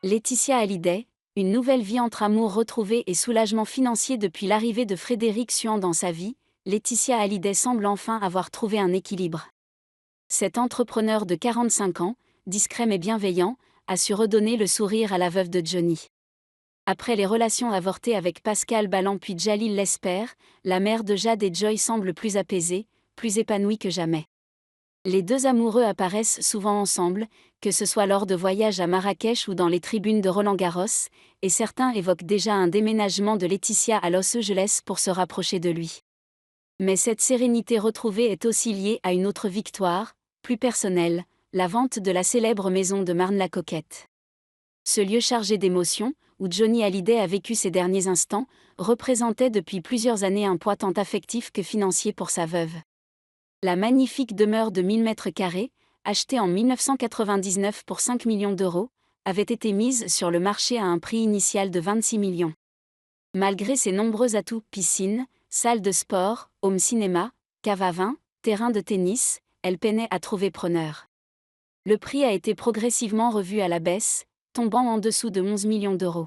Laetitia Hallyday, une nouvelle vie entre amour retrouvé et soulagement financier depuis l'arrivée de Frédéric Suan dans sa vie, Laetitia Hallyday semble enfin avoir trouvé un équilibre. Cet entrepreneur de 45 ans, discret mais bienveillant, a su redonner le sourire à la veuve de Johnny. Après les relations avortées avec Pascal Ballan puis Djalil Lesper, la mère de Jade et Joy semble plus apaisée, plus épanouie que jamais. Les deux amoureux apparaissent souvent ensemble, que ce soit lors de voyages à Marrakech ou dans les tribunes de Roland-Garros, et certains évoquent déjà un déménagement de Laetitia à Los Angeles pour se rapprocher de lui. Mais cette sérénité retrouvée est aussi liée à une autre victoire, plus personnelle, la vente de la célèbre maison de Marne-la-Coquette. Ce lieu chargé d'émotions, où Johnny Hallyday a vécu ses derniers instants, représentait depuis plusieurs années un poids tant affectif que financier pour sa veuve. La magnifique demeure de 1000 mètres carrés, achetée en 1999 pour 5 millions d'euros, avait été mise sur le marché à un prix initial de 26 millions. Malgré ses nombreux atouts, piscine, salle de sport, home cinéma, cave à vin, terrain de tennis, elle peinait à trouver preneur. Le prix a été progressivement revu à la baisse, tombant en dessous de 11 millions d'euros.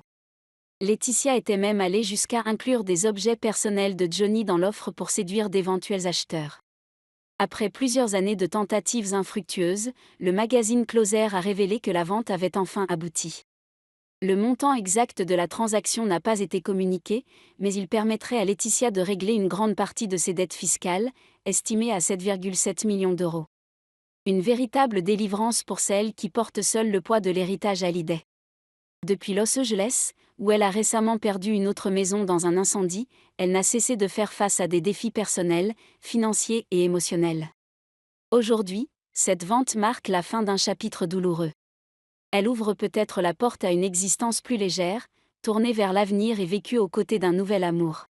Laetitia était même allée jusqu'à inclure des objets personnels de Johnny dans l'offre pour séduire d'éventuels acheteurs. Après plusieurs années de tentatives infructueuses, le magazine Closer a révélé que la vente avait enfin abouti. Le montant exact de la transaction n'a pas été communiqué, mais il permettrait à Laetitia de régler une grande partie de ses dettes fiscales, estimées à 7,7 millions d'euros. Une véritable délivrance pour celle qui porte seule le poids de l'héritage Hallyday. Depuis Los Angeles, où elle a récemment perdu une autre maison dans un incendie, elle n'a cessé de faire face à des défis personnels, financiers et émotionnels. Aujourd'hui, cette vente marque la fin d'un chapitre douloureux. Elle ouvre peut-être la porte à une existence plus légère, tournée vers l'avenir et vécue aux côtés d'un nouvel amour.